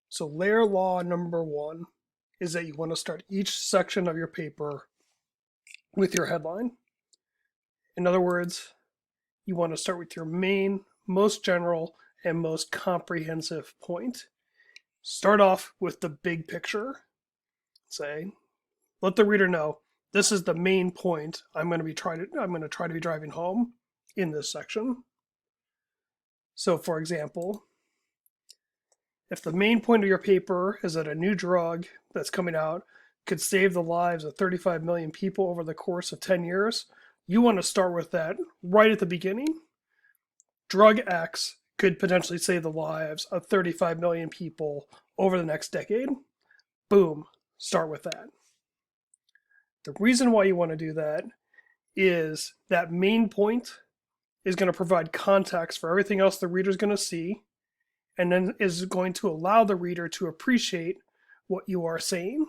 So layer law number one is that you want to start each section of your paper with your headline. In other words, you want to start with your main, most general, and most comprehensive point. Start off with the big picture. Say, let the reader know this is the main point I'm going to try to be driving home in this section. So for example, if the main point of your paper is that a new drug that's coming out could save the lives of 35 million people over the course of 10 years, you want to start with that right at the beginning. Drug X could potentially save the lives of 35 million people over the next decade. Boom, start with that. The reason why you want to do that is that main point is going to provide context for everything else the reader is going to see, and then is going to allow the reader to appreciate what you are saying.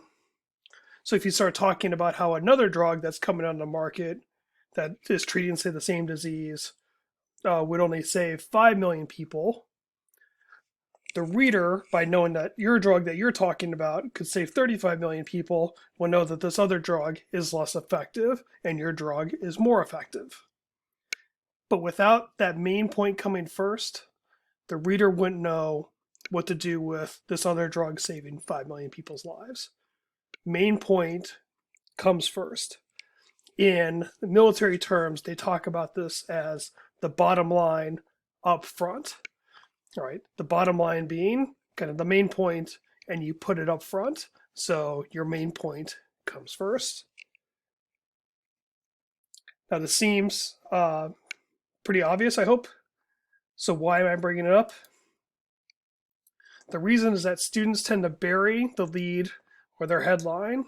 So if you start talking about how another drug that's coming on the market that is treating, say, the same disease would only save 5 million people, the reader, by knowing that your drug that you're talking about could save 35 million people, will know that this other drug is less effective and your drug is more effective. But without that main point coming first, the reader wouldn't know what to do with this other drug saving 5 million people's lives. Main point comes first. In military terms, they talk about this as the bottom line up front. All right, the bottom line being kind of the main point, and you put it up front. So your main point comes first. Now this seems pretty obvious, I hope. So why am I bringing it up? The reason is that students tend to bury the lead or their headline,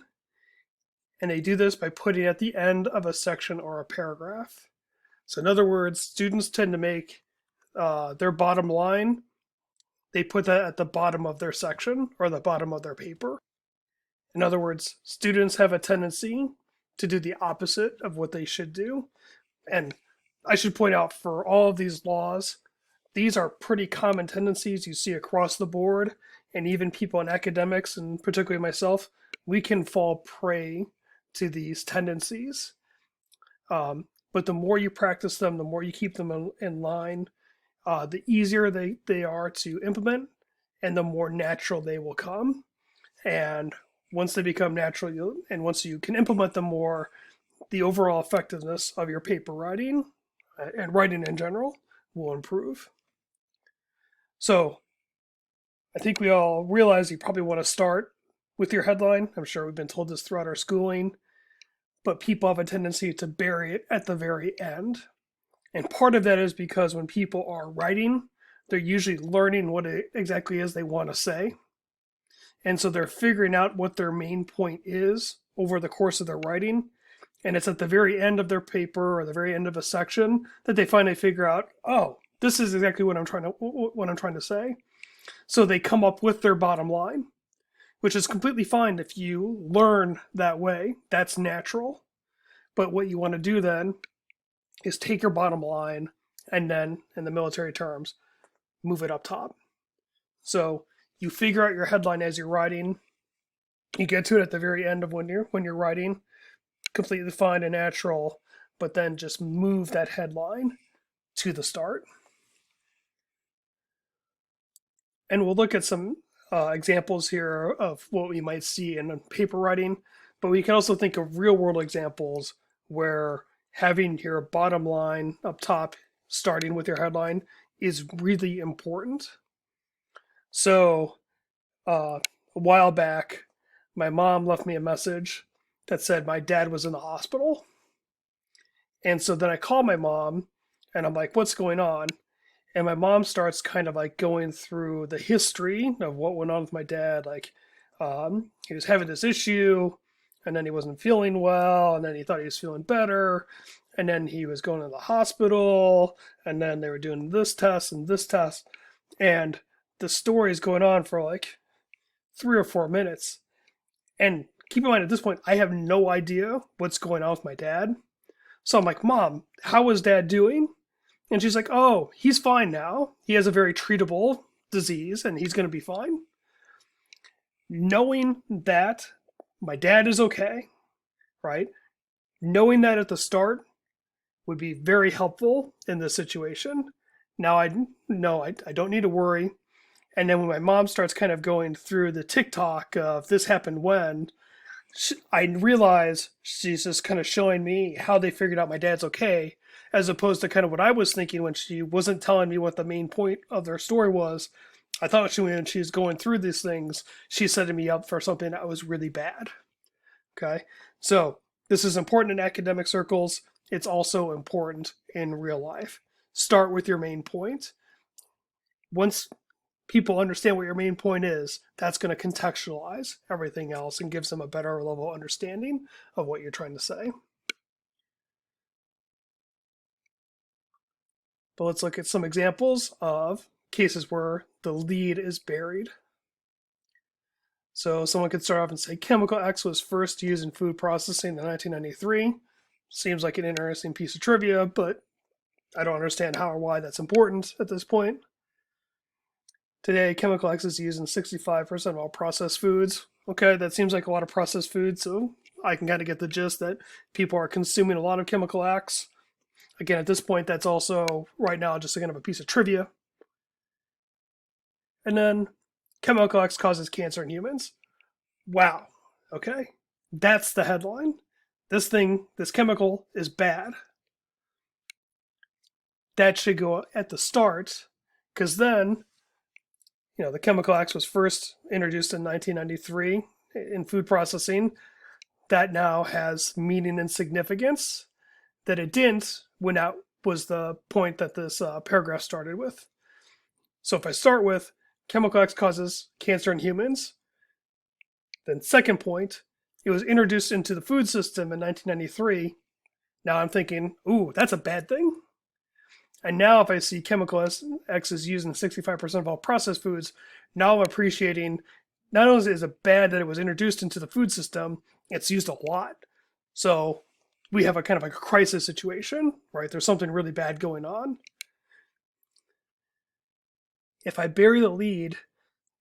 and they do this by putting it at the end of a section or a paragraph. So in other words, students tend to make their bottom line, they put that at the bottom of their section or the bottom of their paper. In other words, students have a tendency to do the opposite of what they should do. And I should point out, for all of these laws, these are pretty common tendencies you see across the board, and even people in academics, and particularly myself, we can fall prey to these tendencies. But the more you practice them, the more you keep them in line, the easier they are to implement, and the more natural they will come. And once they become natural, and once you can implement them more, the overall effectiveness of your paper writing and writing in general will improve. So I think we all realize you probably want to start with your headline. I'm sure we've been told this throughout our schooling, but people have a tendency to bury it at the very end. And part of that is because when people are writing, they're usually learning what it exactly is they want to say. And so they're figuring out what their main point is over the course of their writing. And it's at the very end of their paper or the very end of a section that they finally figure out, oh, this is exactly what I'm trying to say. So they come up with their bottom line, which is completely fine if you learn that way. That's natural. But what you want to do then is take your bottom line and then, in the military terms, move it up top. So you figure out your headline as you're writing. You get to it at the very end of when you're writing, completely fine and natural, but then just move that headline to the start. And we'll look at some examples here of what we might see in paper writing, but we can also think of real world examples where having your bottom line up top, starting with your headline, is really important. So a while back, my mom left me a message that said my dad was in the hospital. And so then I called my mom and I'm like, what's going on? And my mom starts kind of like going through the history of what went on with my dad. Like, he was having this issue, and then he wasn't feeling well, and then he thought he was feeling better, and then he was going to the hospital, and then they were doing this test and this test. And the story is going on for like 3 or 4 minutes. And keep in mind, at this point, I have no idea what's going on with my dad. So I'm like, Mom, how is Dad doing? And she's like, oh, he's fine now. He has a very treatable disease and he's going to be fine. Knowing that my dad is okay, right? Knowing that at the start would be very helpful in this situation. Now I know I don't need to worry. And then when my mom starts kind of going through the TikTok of this happened when, I realize she's just kind of showing me how they figured out my dad's okay, as opposed to kind of what I was thinking when she wasn't telling me what the main point of their story was. I thought when she was going through these things, she's setting me up for something that was really bad. Okay, so this is important in academic circles. It's also important in real life. Start with your main point. Once people understand what your main point is, that's going to contextualize everything else and gives them a better level of understanding of what you're trying to say. But let's look at some examples of cases where the lead is buried. So someone could start off and say chemical X was first used in food processing in 1993. Seems like an interesting piece of trivia, but I don't understand how or why that's important at this point. Today, chemical X is used in 65% of all processed foods. Okay, that seems like a lot of processed food, so I can kind of get the gist that people are consuming a lot of chemical X. Again, at this point, that's also right now just kind of a piece of trivia. And then chemical X causes cancer in humans. Wow. Okay. That's the headline. This chemical is bad. That should go at the start, because then, the chemical X was first introduced in 1993 in food processing. That now has meaning and significance that it didn't when that was the point that this paragraph started with. So if I start with chemical X causes cancer in humans, then second point, it was introduced into the food system in 1993. Now I'm thinking, ooh, that's a bad thing. And now if I see chemical X is used in 65% of all processed foods, now I'm appreciating not only is it bad that it was introduced into the food system, it's used a lot. So we have a kind of like a crisis situation, right? There's something really bad going on. If I bury the lead,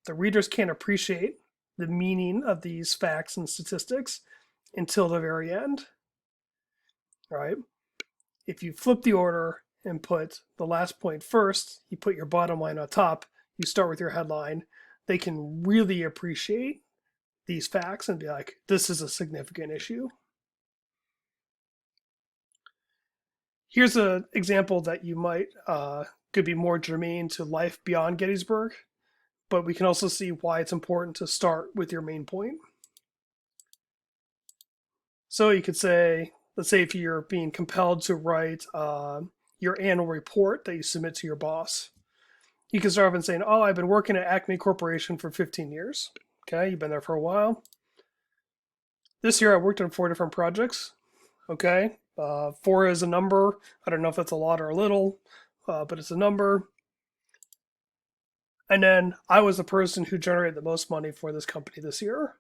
the readers can't appreciate the meaning of these facts and statistics until the very end, right? If you flip the order and put the last point first, you put your bottom line on top, you start with your headline, they can really appreciate these facts and be like, this is a significant issue. Here's an example that you might could be more germane to life beyond Gettysburg, but we can also see why it's important to start with your main point. So you could say, let's say if you're being compelled to write your annual report that you submit to your boss, you can start off and saying, oh, I've been working at Acme Corporation for 15 years. Okay, you've been there for a while. This year I worked on 4 different projects. Okay, 4 is a number. I don't know if that's a lot or a little, but it's a number. And then I was the person who generated the most money for this company this year.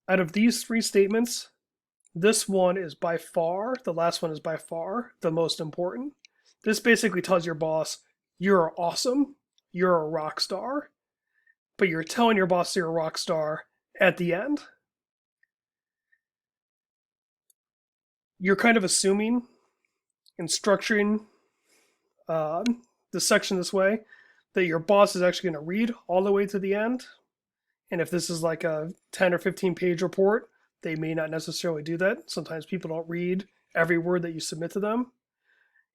Out of these 3 statements, this one is by far, the last one is by far the most important. This basically tells your boss, you're awesome, you're a rock star, but you're telling your boss you're a rock star at the end. You're kind of assuming and structuring this section this way that your boss is actually going to read all the way to the end. And if this is like a 10 or 15 page report, they may not necessarily do that. Sometimes people don't read every word that you submit to them.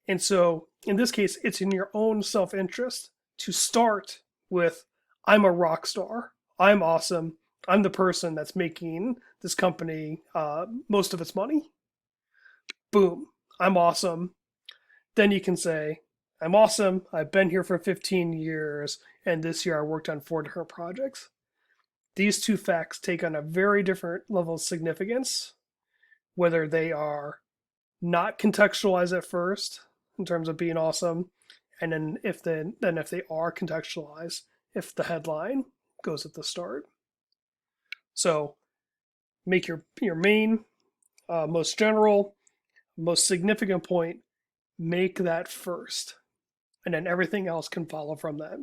And so in this case, it's in your own self-interest to start with, I'm a rock star, I'm awesome, I'm the person that's making this company most of its money. Boom, I'm awesome. Then you can say, I'm awesome, I've been here for 15 years, and this year I worked on 4 different projects. These 2 facts take on a very different level of significance, whether they are not contextualized at first in terms of being awesome, and then if they are contextualized, if the headline goes at the start. So make your main, most general, most significant point, make that first, and then everything else can follow from that.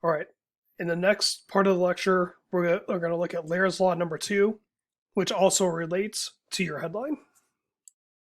All right, In the next part of the lecture, we're going to look at Layer's Law number 2, which also relates to your headline.